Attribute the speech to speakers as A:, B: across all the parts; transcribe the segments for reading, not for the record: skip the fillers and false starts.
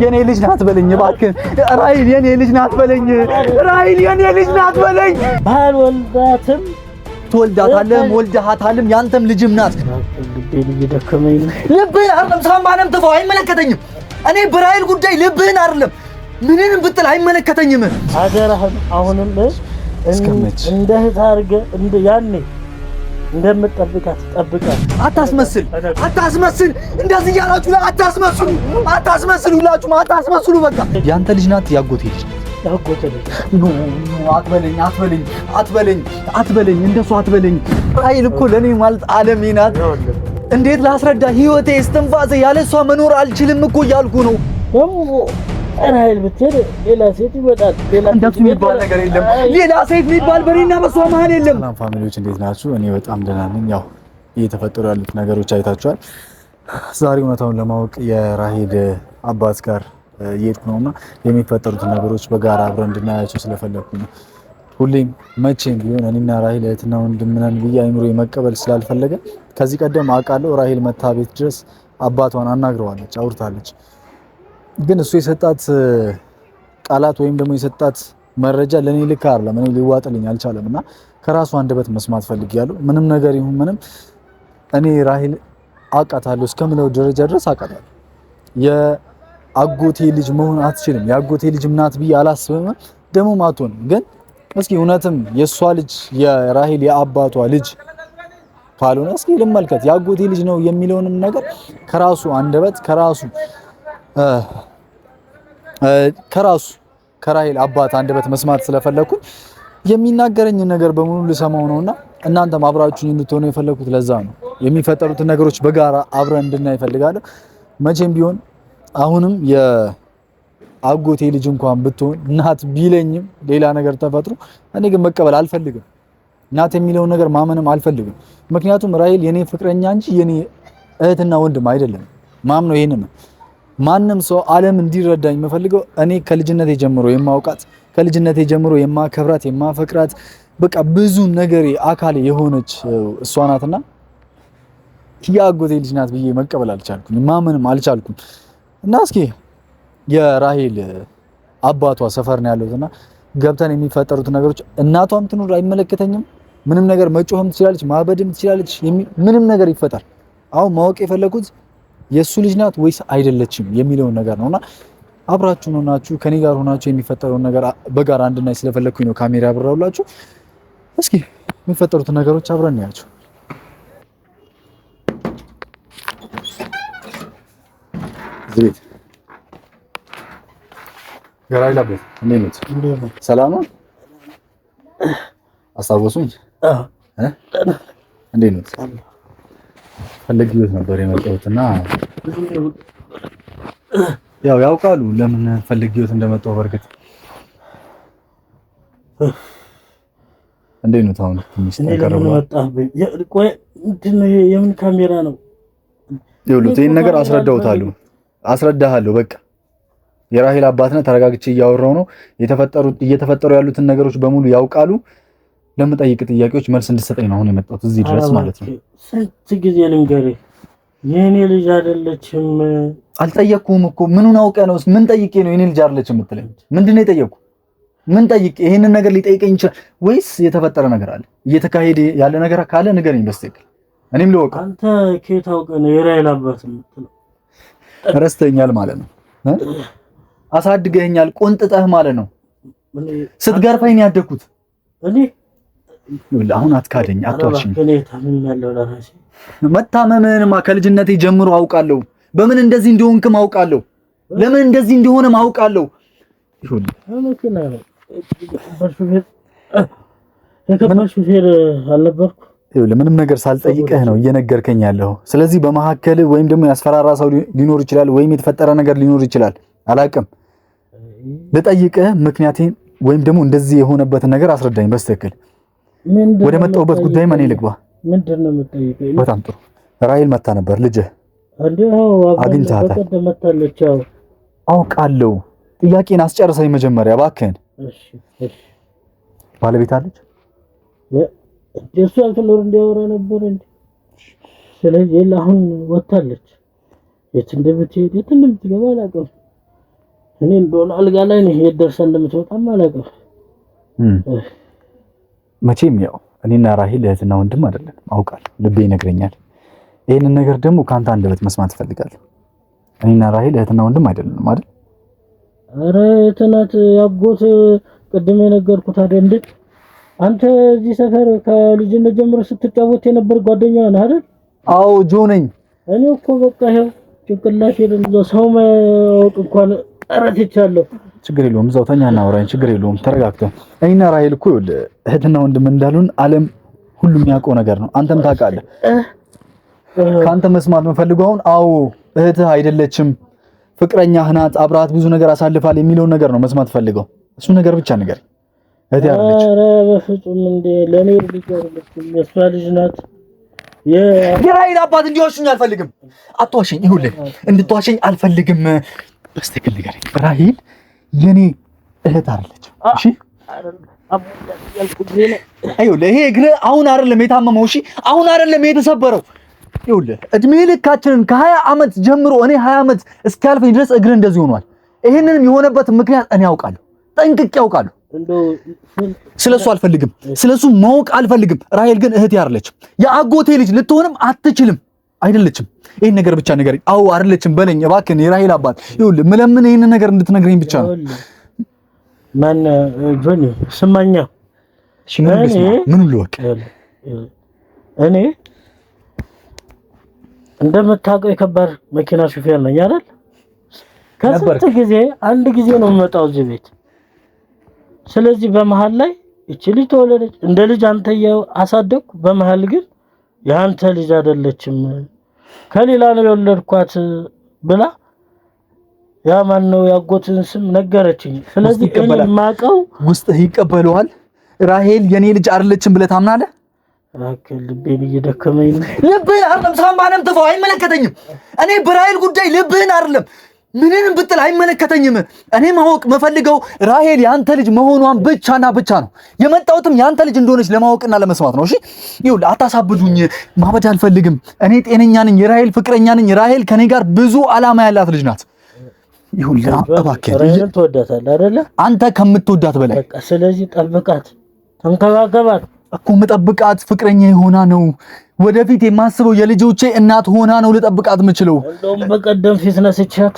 A: የኔ ልጅ ናት በለኝ እባክህ ራሂል የኔ ልጅ ናት በለኝ ራሂል የኔ ልጅ ናት በለኝ
B: ባልወልዳትም
A: ትወልዳታለህ ወልደሃታልም ያንተም ልጅም ናት
B: ልብህን
A: አይደለም ሳምባንም ተፈው አይመለከተኝም እኔ በራሂል ጉዳይ ልብህን አይደለም ምንንም ብትል አይመለከተኝም
B: አደረህም አሁንም እንደ እህት አድርገህ እንደ ያኔ እንደምትጠብቃት ጠብቃት አታስመስል እንደዚህ ያላችሁ አታስመስሉላችሁ በቃ
A: ያንተ ልጅ ናት ያጎቴ ልጅ አትበለኝ እንደሱ አትበለኝ ራሂል እኮ ለኔ ማለት ዓለሜ ናት እንዴት ላስረዳ ህይወቴ እስትንፋሴ ያለሷ መኖር አልችልም እኮ እያልኩ ነው
B: ራሂል ብትሄድ ሌላ ሴት ይመጣል
A: እንደሱ የሚባል ነገር የለም ሌላ ሴት የሚባል በኔና በሷ መሀል የለም
C: ሰላም ፋሚሊዎች እንዴት ናችሁ እኔ በጣም ደህና ነኝ ያው እየተፈጠሩ ያሉት ነገሮች አይታችኋል ዛሬ እውነታውን ለማወቅ የራሂል አባት ጋር እየሄድኩ ነውና የሚፈጠሩትን ነገሮች በጋራ አብረን እንድናያቸው ስለፈለኩ ነው ሁሌም መቼም ቢሆን እኔና ራሂል እህትና ወንድም ነን ብዬ አይምሮዬ መቀበል ስላልፈለገ ከዚህ ቀደም አውቃለሁ ራሂል መታ ቤት ድረስ አባቷን አናግረዋለች አውርታለች ግን እሱ የሰጣት ቃላት ወይም ደግሞ የሰጣት መረጃ ለኔ ልክ አይደለም እኔ ሊዋጥልኝ አልቻለምና ከራሱ አንደበት መስማት ፈልጊያለሁ ምንም ነገር ይሁን ምንም እኔ ራሂል አውቃታለሁ እስከምለው ደረጃ ድረስ አውቃታለሁ የአጎቴ ልጅ መሆን አትችልም የአጎቴ ልጅ እናት ብዬ አላስብም ደግሞ ማቶንም ግን እስኪ እውነትም የሷ ልጅ የራሂል የአባቷ ልጅ ካልሆነ እስኪ ልመልከት የአጎቴ ልጅ ነው የሚለውንም ነገር ከራሱ አንደበት ከራሂል አባት አንደበት መስማት ስለፈለኩ የሚናገረኝ ነገር በሙሉ ልሰማው ነውና እናንተም አብራችሁኝ እንድትሆኑ የፈለኩት ለዛ ነው የሚፈጠሩትን ነገሮች በጋራ አብረን እንድናይ እፈልጋለሁ መቼም ቢሆን አሁንም የአጎቴ ልጅ እንኳን ብትሆን እናት ቢለኝም ሌላ ነገር ተፈጥሮ እኔ ግን መቀበል አልፈልግም እናት የሚለውን ነገር ማመንም አልፈልግም ምክንያቱም ራሂል የኔ ፍቅረኛ እንጂ የኔ እህትና ወንድም አይደለም ማምነው ይሄንን ማንም ሰው ዓለም እንዲረዳኝ የምፈልገው እኔ ከልጅነቴ ጀምሮ የማውቃት ከልጅነቴ ጀምሮ የማከብራት የማፈቅራት በቃ ብዙ ነገሬ አካሌ የሆነች እሷ ናትና የአጎቴ ልጅ ናት ብዬ መቀበል አልቻልኩም ማመንም አልቻልኩም እና እስኪ የራሂል አባቷ ሰፈር ነው ያለውና ገብተን የሚፈጠሩት ነገሮች እናቷም ትኑር አይመለከተኝም ምንም ነገር መጮህም ትችላለች ማበድም ትችላለች ምንም ነገር ይፈጠር አሁን ማወቅ የፈለኩት የሱ ልጅ ናት ወይስ አይደለችም የሚለውን ነገር ነውና አብራችሁ ሆናችሁ ከኔ ጋር ሆናችሁ የሚፈጠረውን ነገር በጋራ አንድናይ ስለፈለኩኝ ነው ካሜራ ያብራውላችሁ እስኪ የሚፈጠሩት ነገሮች አብረን እናያቸው ዝቤት ገራይላ ቤት እንዴት ነው ሰላም ነው አሳወሱኝ እንዴት ነው ፈልጌው ነበር የመጣሁትና ያው ያውቃሉ ለምን ፈልጌው እንደመጣሁ በርግጥ እንዴት ነው ታውን ትንሽ ተቀርቦ
B: ቆይ ምንድነው የምን ካሜራ ነው
C: ይኸውልህ ይሄን ነገር አስረዳሃለሁ በቃ የራሂል አባት ነህ ተረጋግቼ እያወራሁ ነው እየተፈጠሩ ያሉትን ነገሮች በሙሉ ያውቃሉ ለምጠይቅ ጥያቄዎች መልስ እንድትሰጠኝ ነው አሁን የመጣሁት እዚህ ድረስ ማለት ነው
B: ስንት ጊዜ ልንገርህ የኔ ልጅ አይደለችም
A: አልጠየቅኩም እኮ ምኑን አውቀህ ነው ምን ጠይቄ ነው የኔ ልጅ አይደለችም የምትለኝ ምንድነው የጠየቅኩ ምን ጠይቄ ይሄንን ነገር ሊጠይቀኝ ይችላል ወይስ የተፈጠረ ነገር አለ እየተካሄደ ያለ ነገር ካለ ንገረኝ በስተቀር እኔም ልወቅ
B: አንተ ከየት አውቀህ ነው የራሂል አባት የምትለው
A: ረስተኛል ማለት ነው አሳድገኛል ቆንጥጠህ ማለት ነው ስትገርፈኝ ያደኩት እኔ አሁን አትካደኝ አትዋሽኝ
B: እኔ ታምኛለሁ ለራሴ
A: መታመምንማ ከልጅነቴ ጀምሮ አውቃለሁ በምን እንደዚህ እንደሆንክም አውቃለሁ ለምን እንደዚህ እንደሆነም አውቃለሁ ይሁን
B: አመከና ሹፌር አልነበርኩ
A: ለምንም ነገር ሳልጠይቅህ ነው እየነገርከኝ ያለው ስለዚህ በመሐከል ወይም ደግሞ ያስፈራራ ሰው ሊኖር ይችላል ወይም የተፈጠረ ነገር ሊኖር ይችላል አላቅም ልጠይቅህ ምክንያቴን ወይም ደግሞ እንደዚህ የሆነበትን ነገር አስረዳኝ በስተክል ወደ መጣሁበት ጉዳይ ማን ይልግባ
B: ምንድነው የምትጠይቀኝ
A: በጣም ጥሩ ራሂል መታ ነበር ልጅ
B: አንዴው አግኝታታል መታለች
A: አውቃለሁ ጥያቄን አስጨርሰኝ መጀመሪያ እባክህን
B: እሺ
A: ባለቤት አለች
B: የሱ አልተኖር እንዲያወራ ነበር እንዴ ስለዚህ አሁን ወጣለች የት እንደምትሄድ የት እንደምትገባ አላውቅም እኔ እንደሆነ አልጋ ላይ ነው የደርሰ እንደምትወጣም አላውቅም።
C: መቼም ያው እኔና ራሂል እህትና ወንድም አይደለም አውቃለሁ፣ ልቤ ይነግረኛል። ይሄንን ነገር ደግሞ ካንተ አንደበት መስማት እፈልጋለሁ። እኔና ራሂል እህትና ወንድም አይደለም አይደል?
B: ኧረ እህት ያጎት ቅድም የነገርኩት አይደል እንዴ? አንተ እዚህ ሰፈር ከልጅነት ጀምሮ ስትጫወት የነበር ጓደኛ ነህ አይደል?
C: አዎ ጆ ነኝ።
B: እኔ እኮ በቃ ይሄው ጭንቅላት ሄደን ሰው ማያውቅ እንኳን እረትቻለሁ።
C: ችግር የለውም እዛው ተኛ እናወራኝ፣ ችግር የለውም ተረጋግተን። እኔና ራሂል እኮ ይኸውልህ እህትና ወንድም እንዳሉን ዓለም ሁሉም የሚያውቀው ነገር ነው። አንተም ታውቃለህ። ከአንተ መስማት የምፈልገው አሁን አዎ እህትህ አይደለችም ፍቅረኛህ ናት፣ አብረሃት ብዙ ነገር አሳልፋል የሚለውን ነገር ነው መስማት ፈልገው። እሱ ነገር ብቻ ንገረኝ። እህቴ አይደለች?
B: ኧረ በፍጹም እንደ ለኔ ልጅ አይደለችም፣ የእሷ ልጅ ናት።
C: የራሂል አባት እንዲዋሹኝ አልፈልግም። አትዋሸኝ፣ ይኸውልህ እንድትዋሸኝ አልፈልግም። በስተክል ንገረኝ፣ ራሂል የኔ እህት አይደለችም። እሺ ይኸውልህ ይሄ እግርህ አሁን አይደለም የታመመው፣ እሺ አሁን አይደለም የተሰበረው። ይኸውልህ እድሜ ልካችንን ከ20 ዓመት ጀምሮ እኔ 20 ዓመት እስኪያልፈኝ ድረስ እግር እንደዚህ ሆኗል። ይሄንንም የሆነበት ምክንያት እኔ ያውቃለሁ፣ ጠንቅቄ ያውቃለሁ። ስለሱ አልፈልግም፣ ስለሱ ማወቅ አልፈልግም። ራሂል ግን እህቴ አይደለችም፣ የአጎቴ ልጅ ልትሆንም አትችልም። አይደለችም። ይሄን ነገር ብቻ ንገረኝ። አዎ አይደለችም በለኝ እባክህን። የራሂል አባት ይኸውልህ ምለምን ይሄን ነገር እንድትነግረኝ ብቻ ነው።
B: ማን ጆኒ ስማኛ?
C: እሺ ምን ልወቅ?
B: እኔ እንደምታውቀው የከባድ መኪና ሹፌር ነኝ አይደል? ከስንት ጊዜ አንድ ጊዜ ነው የምመጣው እዚህ ቤት። ስለዚህ በመሃል ላይ እቺ ልጅ ተወለደች፣ እንደ ልጅ አንተየው አሳደግኩ። በመሃል ግን ያንተ ልጅ አይደለችም ከሌላ ነው የወለድኳት ብላ ያ ማን ነው ያጎትን ስም ነገረችኝ። ስለዚህ እኔ ማቀው
C: ውስጥህ ይቀበለዋል። ራሂል የኔ ልጅ አይደለችም ብለህ ታምናለህ?
B: አከል ልቤን እየደከመኝ ነው።
C: ልብህን አይደለም ሳምባንም ተፈው አይመለከተኝም። እኔ በራሂል ጉዳይ ልብህን አይደለም ምንንም ብትል አይመለከተኝም። እኔ ማወቅ መፈልገው ራሂል ያንተ ልጅ መሆኗን ብቻና ብቻ ነው። የመጣሁትም ያንተ ልጅ እንደሆነች ለማወቅና ለመስማት ነው። እሺ ይኸውልህ አታሳብዱኝ። ማበድ አልፈልግም። እኔ ጤነኛ ነኝ፣ የራሂል ፍቅረኛ ነኝ። ራሂል ከኔ ጋር ብዙ ዓላማ ያላት ልጅ ናት። ይኸውልህ እባክህ
B: ራሂልን ትወዳታለህ አይደለ?
C: አንተ ከምትወዳት በላይ
B: በቃ ስለዚህ ጠብቃት፣ ተንከባከባት።
C: እኮ የምጠብቃት ፍቅረኛ ሆና ነው። ወደፊት የማስበው የልጆቼ እናት ሆና ነው ልጠብቃት የምችለው።
B: እንደውም በቀደም ፊት ነስቻት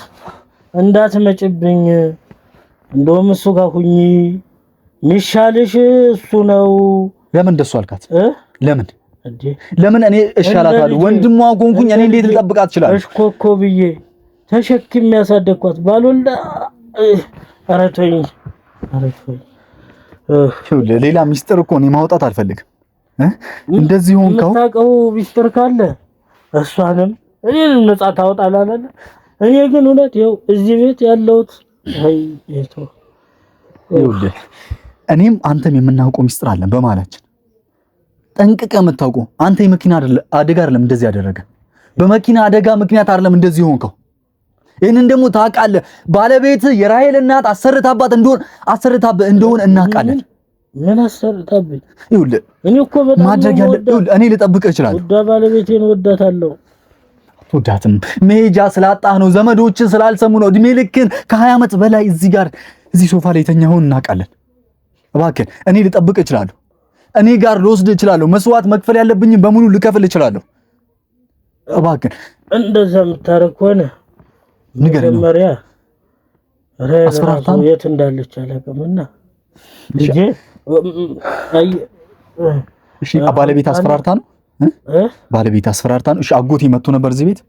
B: እንዳትመጭብኝ፣ እንደውም እሱ ጋር ሁኚ ሚሻልሽ እሱ ነው።
C: ለምን እንደሱ አልካት? ለምን
B: እንዴ?
C: ለምን እኔ እሻላታለሁ? ወንድሟ ጎንኩኝ እኔ እንዴት ልጠብቃት እችላለሁ?
B: እሽኮኮ ብዬ ተሸክም ያሳደግኳት ባልወልዳ። ኧረ ተወኝ፣ ኧረ ተወኝ።
C: ሌላ ሚስጥር እኮ እኔ ማውጣት አልፈልግም። እንደዚህ ሆንከው
B: የምታውቀው ሚስጥር ካለ እሷንም እኔንም ነፃ ታወጣላለህ። እኔ ግን እውነት ይኸው እዚህ ቤት ያለሁት
C: ይኸውልህ እኔም አንተም የምናውቀው ሚስጥር አለን በማላችን ጠንቅቀህ የምታውቀው አንተ የመኪና አደጋ አይደለም እንደዚህ ያደረገ በመኪና አደጋ ምክንያት አይደለም እንደዚህ ሆንከው። ይሄንን ደግሞ ታውቃለህ። ባለቤት የራሂል እናት አሰርታባት እንደሆነ እናውቃለን።
B: ምን አሰርታብኝ?
C: ይኸውልህ
B: እኔ እኮ በጣም
C: ማድረግ ያለ ይኸውልህ እኔ ልጠብቅህ እችላለሁ።
B: ወዳ ባለቤቴን ወዳታለሁ።
C: አትወዳትም። መሄጃ ስላጣህ ነው። ዘመዶች ስላልሰሙ ነው። እድሜ ልክን ከ20 ዓመት በላይ እዚህ ሶፋ ላይ የተኛኸውን እናውቃለን። እባክህ እኔ ልጠብቅህ እችላለሁ። እኔ ጋር ልወስድህ እችላለሁ። መስዋዕት መክፈል ያለብኝን በሙሉ ልከፍል እችላለሁ። እባክህ
B: እንደዛ የምታረግ ከሆነ
C: ንገረኝ።
B: መጀመሪያ
C: አስፈራርታ
B: የት እንዳለች አላውቅምና ልጄ
C: እሺ ባለቤት አስፈራርታ ነው ባለቤት አስፈራርታ ነው። እሺ አጎቴ መጥቶ ነበር እዚህ ቤት?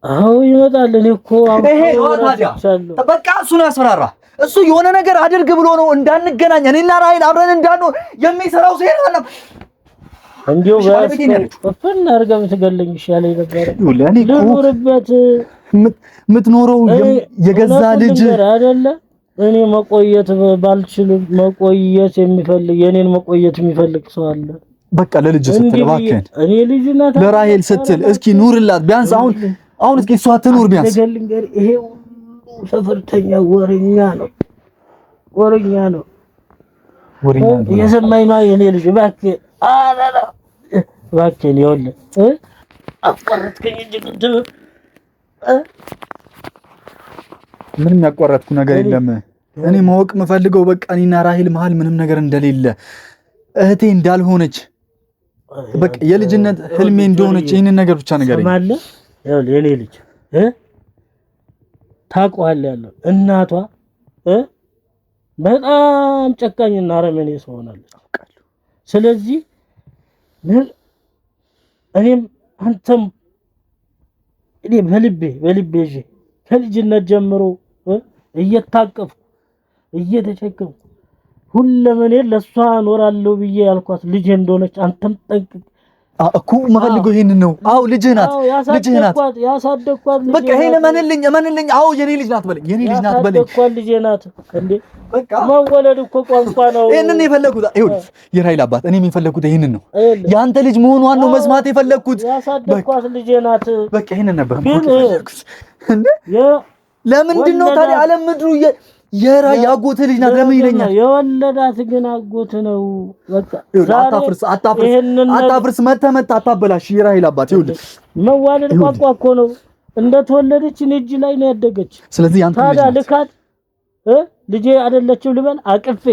B: አዎ ይመጣል። እኔ እኮ
C: በቃ እሱን ያስፈራራ። እሱ የሆነ ነገር አድርግ ብሎ ነው እንዳንገናኝ እኔና ራሂል አብረን እንዳንሆን የሚሰራው ሴራ ነው።
B: እንዲው በፈን አርጋ ብትገለኝ ይሻለኝ ነበር። ልኖርበት
C: የምትኖረው የገዛ ልጅ
B: አይደለ? እኔ መቆየት ባልችልም መቆየት የሚፈልግ የኔን መቆየት የሚፈልግ ሰው አለ።
C: በቃ ለልጅ ስትል እባክህን
B: እኔ ልጅና
C: ለራሂል ስትል እስኪ ኑርላት ቢያንስ አሁን እስኪ እሷ ትኑር ቢያንስ።
B: ይሄ ሰፈርተኛ ወሬኛ ነው። የሰማኝ ነው የኔ ልጅ። እባክህ እባክህን ይኸውልህ አቋረጥከኝ እንጂ
C: ምንም ያቋረጥኩ ነገር የለም። እኔ ማወቅ የምፈልገው በቃ እኔና ራሂል መሀል ምንም ነገር እንደሌለ እህቴ እንዳልሆነች በቃ የልጅነት ህልሜ እንደሆነች ይሄንን ነገር ብቻ ንገረኝ።
B: ማለ ያው የኔ ልጅ ታውቀዋለህ ያለው እናቷ በጣም ጨካኝና አረመኔ ሰው ሆናለች። ስለዚህ እኔም አንተም እኔ በልቤ ከልጅነት ጀምሮ እየታቀፍኩ እየተቸከምኩ ሁለመኔ ለሷ ኖራለሁ ብዬ ያልኳት ልጅ እንደሆነች አንተም ጠንቅቅ
C: እኮ የምፈልገው ይሄንን ነው። አዎ ልጅህ ናት።
B: ያሳደግኳት
C: በቃ ይሄን እመንልኝ። አዎ የኔ ልጅ ናት በለኝ።
B: ያሳደግኳት ልጅ ናት እንዴ በቃ መወለድ እኮ ቋንቋ ነው።
C: ይሄንን የፈለኩት ይኸውልህ፣ የራሂል አባት እኔም የፈለኩት ይሄንን ነው። ያንተ ልጅ መሆኗን ነው መስማት የፈለኩት።
B: ያሳደግኳት ልጅ ናት።
C: በቃ ይሄንን ነበር የፈለኩት። እንዴ ለምንድን ነው ታዲያ ዓለም ምድሩ ያጎት ልጅ ናት ለምን ይለኛል?
B: የወለዳት ግን አጎት ነው። በቃ
C: አታፍርስ መተህ አታበላሽ። የራሂል አባት ይኸውልህ
B: መዋለድ ቋንቋ እኮ ነው። እንደተወለደች እጅ ላይ ነው ያደገች።
C: ስለዚህ ያንተ
B: ታዲያ ልካት ልጄ አይደለችም ልበል አቅፌ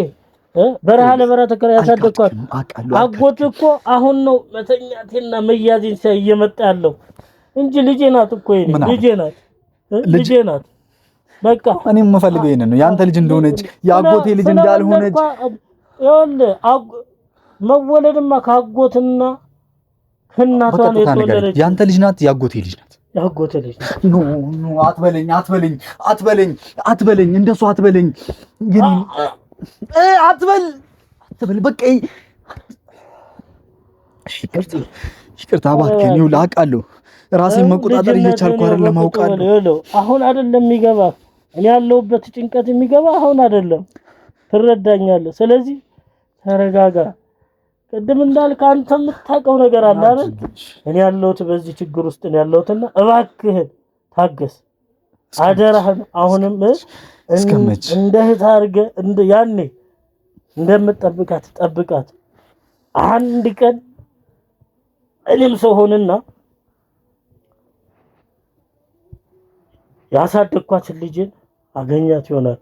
B: በረሃ ለበረሃ ተከራ ያሳደግኳት አጎት እኮ አሁን ነው መተኛቴና መያዜን ሳይ እየመጣ ያለው እንጂ ልጄ ናት እኮ ልጄ ናት። በቃ
C: እኔም የምፈልገው ይሄንን ነው። ያንተ ልጅ እንደሆነች ያጎቴ ልጅ እንዳልሆነች
B: መወለድማ ካጎትና ከእናቷ ነው የተወለደች።
C: ያንተ ልጅ ናት፣ ያጎቴ ልጅ ናት። ኖ አትበለኝ፣ እንደሱ አትበለኝ። ግን አትበል በቃ ይቅርታ እባክህ። ነው ላውቃለሁ ራሴን መቆጣጠር እየቻልኩ አይደለም፣ አውቃለሁ።
B: አሁን አይደለም የሚገባ እኔ ያለሁበት ጭንቀት የሚገባ አሁን አይደለም፣ ትረዳኛለህ። ስለዚህ ተረጋጋ። ቅድም እንዳልክ አንተ የምታውቀው ነገር አለ አይደል? እኔ ያለሁት በዚህ ችግር ውስጥ ነው ያለሁትና እባክህን ታገስ፣ አደራህን። አሁንም እንደ እህት አድርገህ ያኔ እንደምትጠብቃት ጠብቃት። አንድ ቀን እኔም ሰው ሆንና ያሳደግኳት ልጅን አገኛት ይሆናል።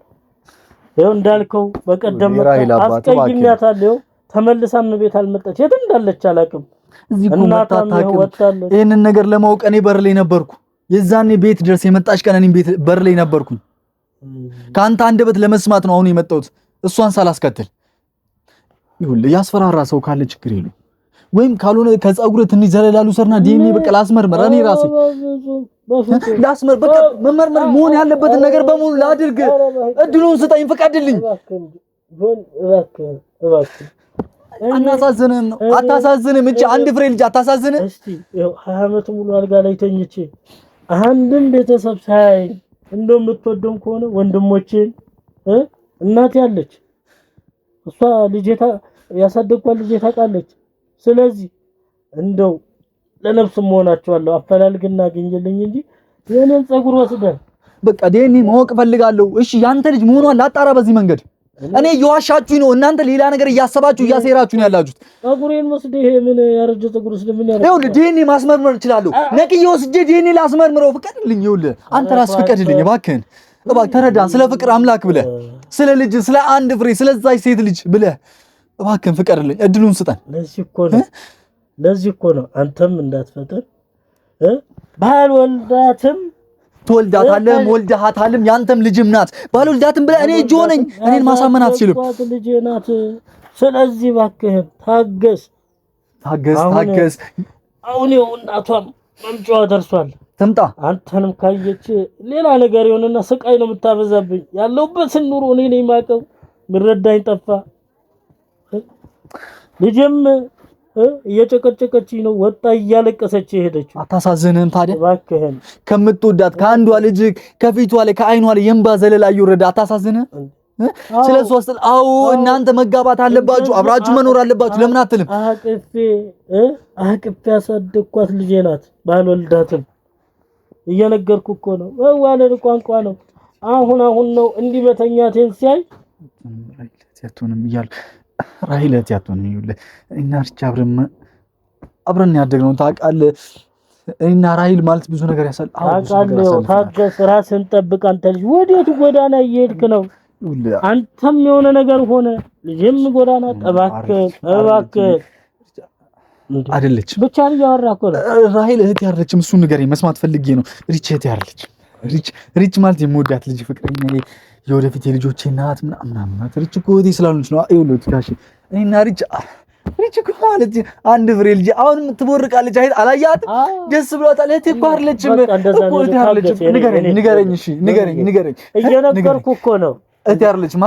B: ይኸው እንዳልከው በቀደም አስቀይሜያታለሁ። ተመልሳም ቤት አልመጣች። የት እንዳለች አላውቅም። እናቷም ወጣለች።
C: ይሄንን ነገር ለማወቅ እኔ በር ላይ ነበርኩ። የዛኔ ቤት ድረስ የመጣች ቀን እኔም ቤት በር ላይ ነበርኩኝ። ከአንተ አንደበት ለመስማት ነው አሁን የመጣሁት፣ እሷን ሳላስከትል። ይኸውልህ ያስፈራራ ሰው ካለ ችግር የለውም፣ ወይም ካልሆነ ከፀጉር ትንሽ ዘለላሉ ሰርና ዲኤንኤ በቃ ላስመርመር። እኔ ራሴ ላስመር በቃ መመርመር መሆን ያለበትን ነገር በሙሉ ላድርግ። እድሉን ስጠኝ፣ ፍቀድልኝ። አታሳዝንም? እቺ አንድ ፍሬ ልጅ አታሳዝንም?
B: እስቲ ያው 20 ዓመት ሙሉ አልጋ ላይ ተኝቼ አንድም ቤተሰብ ሳይ እንደው የምትወደም ከሆነ ወንድሞቼን እናት ያለች እሷ ልጄታ ያሳደግኳት ልጄ ታውቃለች። ስለዚህ እንደው ለነፍስ መሆናቸዋለሁ አፈላልግና አገኘልኝ እንጂ የኔን ፀጉር ወስደህ
C: በቃ ዲኤንኤ ማወቅ ፈልጋለሁ። እሺ ያንተ ልጅ መሆኗን ላጣራ በዚህ መንገድ። እኔ እየዋሻችሁኝ ነው፣ እናንተ ሌላ ነገር እያሰባችሁ እያሴራችሁ ነው ያላችሁት።
B: ፀጉሬን ወስደህ ይሄ ምን ያረጀ ፀጉር ወስደህ ምን ያረጀ?
C: ይኸውልህ ዲኤንኤ ማስመርመር እችላለሁ። ነቅዬ ወስጄ ዲኤንኤ ላስመርምረው፣ ፍቀድልኝ። ይኸውልህ አንተ ራስህ ፍቀድልኝ እባክህን፣ እባክህ ተረዳ። ስለ ፍቅር አምላክ ብለህ ስለ ልጅ ስለ አንድ ፍሬ ስለዛች ሴት ልጅ ብለህ እባክህን ፍቀድልኝ፣ እድሉን ስጠን።
B: ለዚህ እኮ ነው አንተም እንዳትፈጥር ባልወልዳትም
C: ትወልዳታለህ፣ ወልደሃታልም፣ ያንተም ልጅም ናት። ባልወልዳትም ብለህ እኔ እጅ ሆነኝ እኔን ማሳመን አትችልም።
B: ልጅ ናት። ስለዚህ እባክህን ታገስ። አሁን ይኸው እናቷም መምጫዋ ደርሷል።
C: ትምጣ።
B: አንተንም ካየች ሌላ ነገር ይሆንና ስቃይ ነው የምታበዛብኝ። ያለሁበትን ኑሮ እኔ ነኝ የማውቀው። ምረዳኝ ጠፋ። ልጅም እየጨቀጨቀችኝ ነው፣ ወጣ እያለቀሰች ሄደችው።
C: አታሳዝንም ታዲያ?
B: እባክህን
C: ከምትወዳት ከአንዷ ልጅ ከፊቷ ላይ ከአይኗ ላይ የእንባ ዘለላ እየወረደ አታሳዝንም? ስለሱ ወስል አዎ እናንተ መጋባት አለባችሁ፣ አብራችሁ መኖር አለባችሁ። ለምን አትልም?
B: አቅፌ ያሳደግኳት ልጄ ናት። ባልወልዳትም እየነገርኩ እኮ ነው። መዋለድ ቋንቋ ነው። አሁን ነው እንዲህ በተኛቴን ሲያይ
C: ያቱንም ይያል ራሂለት ያቱንም ይውል እና አብረን ያደግነው ታውቃለህ። እኔና ራሂል ማለት ብዙ ነገር ያሳል።
B: አውቃለሁ። ታገስ፣ ራስን ጠብቅ። አንተ ልጅ ወዴት ጎዳና እየሄድክ ነው? አንተም የሆነ ነገር ሆነ ልጅም ጎዳና እባክህ
C: አይደለችም
B: ብቻ እያወራህ እኮ ነው።
C: ራሂል እህቴ አይደለችም። እሱን ንገረኝ፣ መስማት ፈልጌ ነው። ሪች እህቴ አይደለችም። ሪች ማለት የምወዳት ልጅ ፍቅረኛ፣ የወደፊት የልጆቼ እናት ምናምን ናት። ሪች እኮ እህቴ ስላልሆነች ነው። ይኸውልህ ጋሼ እኔና ሪች እኮ ማለት አንድ ፍሬ ልጅ አሁንም ትቦርቃለች። አላያትም? ደስ ብሏታል። እህቴ እኮ አይደለችም እኮ እህቴ አይደለችም። ንገረኝ እሺ ንገረኝ።
B: እየነገርኩህ እኮ ነው።
C: እህቴ አይደለችማ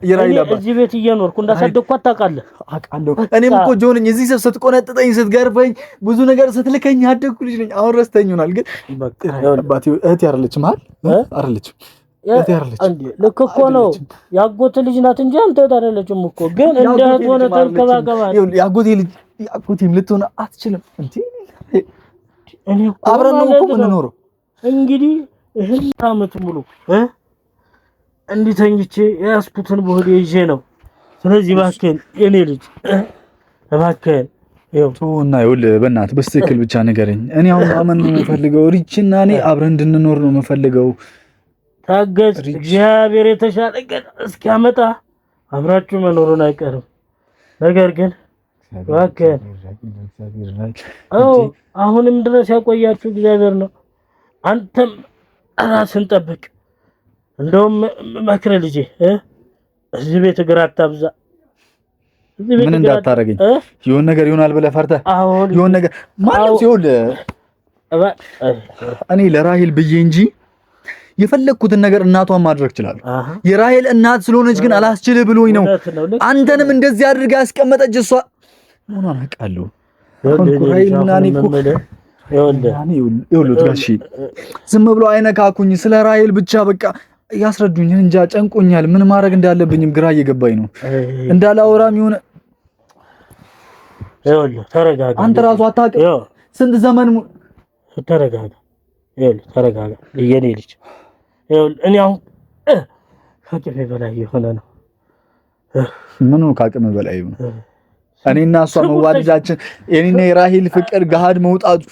C: የራሂል አባት።
B: እዚህ ቤት እየኖርኩ እንዳሳደግኳት ታውቃለህ።
C: አውቃለሁ። እኔም እኮ ጆንኝ እዚህ ሰብ ስትቆነጥጠኝ ስትገርፈኝ ብዙ ነገር ስትልከኝ ያደግኩ ልጅ ነኝ። አሁን ረስተኝ ይሆናል ግን አባቴ እህቴ አይደለችም አይደለችም።
B: ልክ እኮ ነው። ያጎት ልጅ ናት እንጂ አንተ አይደለችም እኮ። ግን እንደ እህት ሆነ ተንከባከባት።
C: ያጎቴም ልትሆን አትችልም እንዴ? እኔ አብረን ነው እኮ የምንኖረው።
B: እንግዲህ ይሄን ዓመት ሙሉ እንዲህ ተኝቼ ያስኩትን በሆዴ ይዤ ነው። ስለዚህ እባክህን የኔ ልጅ እባክህን
C: እና ይኸውልህ በእናትህ በስትክክል ብቻ ንገረኝ። እኔ አሁን ማመን ነው የምፈልገው። ሪችና እኔ አብረን እንድንኖር ነው የምፈልገው።
B: ታገዝ። እግዚአብሔር የተሻለ ቀን እስኪያመጣ አብራችሁ መኖሩን አይቀርም። ነገር ግን እባክህን አሁንም ድረስ ያቆያችሁ እግዚአብሔር ነው። አንተም ራስን ጠብቅ። እንደውም መክረህ ልጄ እዚህ ቤት እግር አታብዛ።
C: ምን እንዳታረገኝ የሆነ ነገር ይሆናል ብለህ ፈርተህ የሆነ ነገር ማለት ሲሆን እኔ ለራሂል ብዬ እንጂ የፈለኩትን ነገር እናቷን ማድረግ ይችላል። የራሂል እናት ስለሆነች ግን አላስችልህ ብሎኝ ነው። አንተንም እንደዚህ አድርጋ ያስቀመጠች እሷ ምን አውቃለሁ። ራሂልና እኔ እኮ ይኸውልህ ጋሼ ዝም ብሎ አይነካኩኝ። ስለ ራሂል ብቻ በቃ ያስረዱኝ። እንጃ ጨንቆኛል። ምን ማድረግ እንዳለብኝም ግራ እየገባኝ ነው። እንዳላወራም ይሆነ
B: ይኸውልህ ተረጋጋ።
C: አንተ ራሱ አታውቅም ስንት ዘመን
B: ተረጋጋ። ይኸውልህ ተረጋጋ የኔ ልጅ። ይኸውልህ እኔ አሁን ከአቅሜ በላይ የሆነ ነው።
C: ምኑ ከአቅሜ በላይ ነው? እኔና እሷ መዋደዳችን የኔና የራሂል ፍቅር ገሃድ መውጣቱ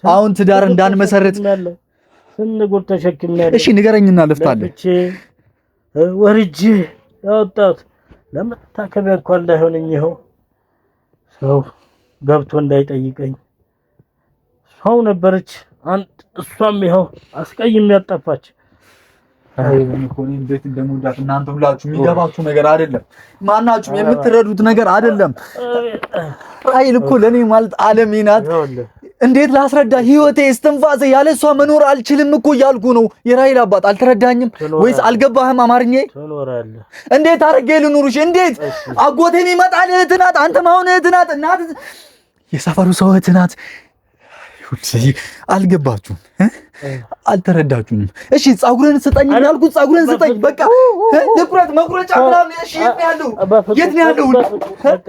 C: አሁን ትዳር እንዳንመሰረት
B: ስንጉር ተሸክሜያለሁ።
C: እሺ ንገረኝና ልፍታለሁ።
B: ወርጄ ያወጣሁት ለመታከቢያ እንኳን እንዳይሆነኝ ይኸው ሰው ገብቶ እንዳይጠይቀኝ ሰው ነበረች አንድ እሷም ይኸው አስቀይም ያጠፋች።
C: አይ እኔ እንዴት እንደምወዳት እናንተ ሁላችሁ የሚገባችሁ ነገር አይደለም። ማናችሁም የምትረዱት ነገር አይደለም። ራሂል እኮ ለኔ ማለት ዓለሜ ናት። እንዴት ላስረዳ? ህይወቴ እስትንፋሴ ያለሷ መኖር አልችልም እኮ እያልኩ ነው። የራሂል አባት አልተረዳኝም ወይስ አልገባህም? አማርኛዬ እንዴት አድርጌ ልኑርሽ? እንዴት አጎቴም ይመጣል? እህት ናት። አንተም አሁን እህት ናት። እናት የሰፈሩ ሰው እህት ናት። አልገባችሁም፣ አልተረዳችሁም። እሺ ፀጉርን ስጠኝ ያልኩት ፀጉርን ስጠኝ በቃ ልቁረጥ መቁረጫ ምናምን። እሺ የት ነው ያለው? የት ነው ያለው?
B: በቃ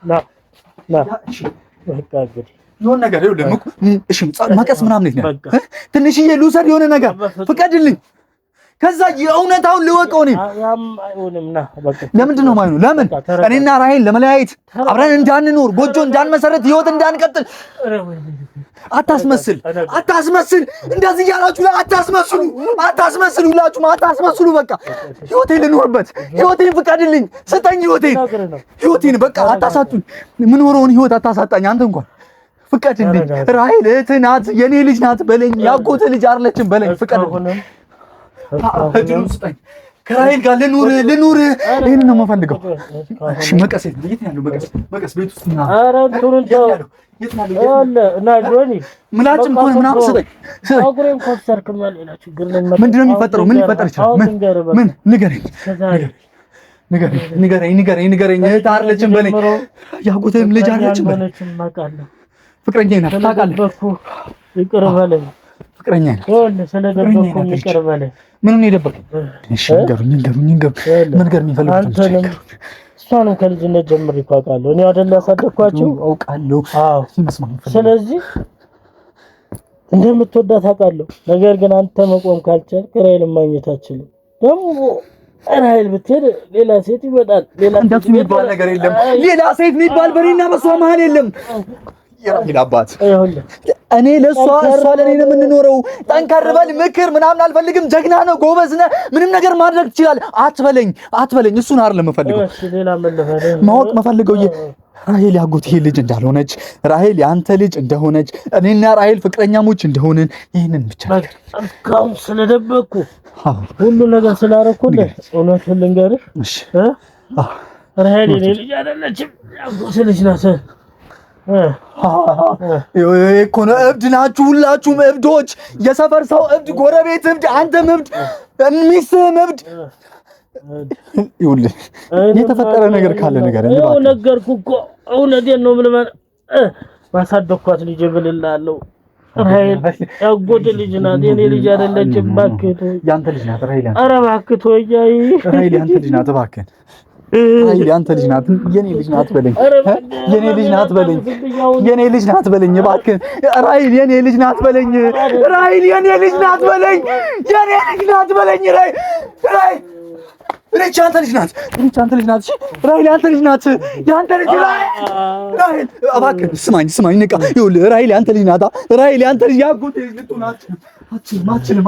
B: ና በቃ እንግዲህ
C: የሆነ ነገር ይኸውልህ፣ እሺ መቀስ ምናምን የት ነው? ትንሽዬ ልውሰድ የሆነ ነገር ፍቀድልኝ። ከዛ የእውነታውን ልወቀው። እኔ ለምንድን ነው የማይሆነው? ለምን እኔና ራሂል ለመለያየት አብረን እንዳንኖር ጎጆ እንዳንመሰረት ህይወት እንዳንቀጥል? አታስመስል። እንደዚህ እያላችሁ አታስመስሉ ሁላችሁም አታስመስሉ። በቃ ህይወቴን ልኖርበት። ህይወቴን ፍቀድልኝ፣ ስጠኝ ህይወቴን በቃ አታሳጡኝ። የምኖረውን ህይወት አታሳጣኝ። አንተ እንኳን ፍቀድልኝ። ራሂል እህትህ ናት፣ የኔ ልጅ ናት በለኝ። ያጎትህ ልጅ አይደለችም በለኝ። ፍቀድልኝ። ከራሂል ጋር ልኑር። ይሄን ነው የምፈልገው። እሺ መቀስ የት ነው ያለው? መቀስ ቤት ውስጥ ነው።
B: ኧረ እንትኑን ተው። እና ጆኒ
C: ምላጭም እኮ ምናምን ስጠኝ።
B: አጉሬን ኮስተርክ ማለት ነው። ችግር ነው።
C: ምንድን ነው የሚፈጠረው? ምን ሊፈጠር ይችላል? ምን ንገረኝ። እህት አይደለችም በለኝ። ያጎትህም ልጅ አይደለችም በለኝ። ፍቅረኛዬ ናት ታውቃለህ።
B: ይቅር በለኝ።
C: ፍቅረኛዬ ናት።
B: ስለደበኩ ይቅር በለኝ።
C: ምኑን የደበቀኝ? እሺ ንገሩኝ። መንገር የሚፈልጉት
B: እሷንም ከልጅነት ጀምሬ አውቃለሁ። እኔ አይደል ያሳደግኳቸው
C: አውቃለሁ።
B: ስለዚህ እንደምትወዳት አውቃለሁ። ነገር ግን አንተ መቆም ካልቻልክ ራሂልን ማግኘት አትችልም። ደግሞ ራሂል ብትሄድ ሌላ ሴት ይመጣል።
C: እንደሱ የሚባል ነገር የለም። ሌላ ሴት የሚባል በእኔና በሷ መሀል የለም። የራሂል አባት እኔ ለሷ እሷ ለኔ ነው የምንኖረው። ጠንከር በል ምክር ምናምን አልፈልግም። ጀግና ነው ጎበዝ ነህ ምንም ነገር ማድረግ ትችላለህ አትበለኝ። እሱን አይደለም የምፈልገው። ማወቅ መፈልገው ራሄል ያጎቴ ልጅ እንዳልሆነች ራሄል ያንተ ልጅ እንደሆነች እኔና ራሄል ፍቅረኛሞች እንደሆንን ይሄንን ብቻ
B: እስካሁን ስለደበቅኩ ሁሉ ነገር ስላደረኩልህ እውነቱን ልንገርህ። እሺ ራሄል የኔ ልጅ አይደለችም ያጎቴ ልጅ ናት።
C: እኮ ነው እብድ ናችሁ ሁላችሁም እብዶች። የሰፈር ሰው እብድ፣ ጎረቤት እብድ፣ አንተም እብድ፣ ሚስትህም እብድ። ይኸውልህ የተፈጠረ ነገር ካለ ነገር
B: ነው ነገርኩህ እኮ እውነቴን ነው የምልህ። ማሳደኳት ልጅ ብልልሃለሁ። ራሄል ያጎቴ ልጅ ናት የኔ ልጅ አይደለችም። እባክህ
C: ያንተ ልጅ ናት ራሄል።
B: ኧረ እባክህ ተወያይ
C: ራሄል ያንተ ልጅ ናት እባክህ። ራሄል ያንተ ልጅ ናት የኔ ልጅ ናት በለኝ። የኔ ልጅ ናት በለኝ። የኔ ልጅ ናት በለኝ እባክህ። ራሄል የኔ ልጅ ናት በለኝ። ራሄል የኔ ልጅ ናት በለኝ። የኔ ልጅ ናት በለኝ። ራሄል ሪች አንተ ልጅ ናት። ሪች አንተ ልጅ ናት። እሺ ራሄል አንተ ልጅ ናት። ያንተ ልጅ ራሄል እባክህ ስማኝ ንቃ። ይኸውልህ ራሄል አንተ ልጅ ናት። ራሄል አንተ ልጅ ያጎቴ ልጅ ልትሆን አትችልም።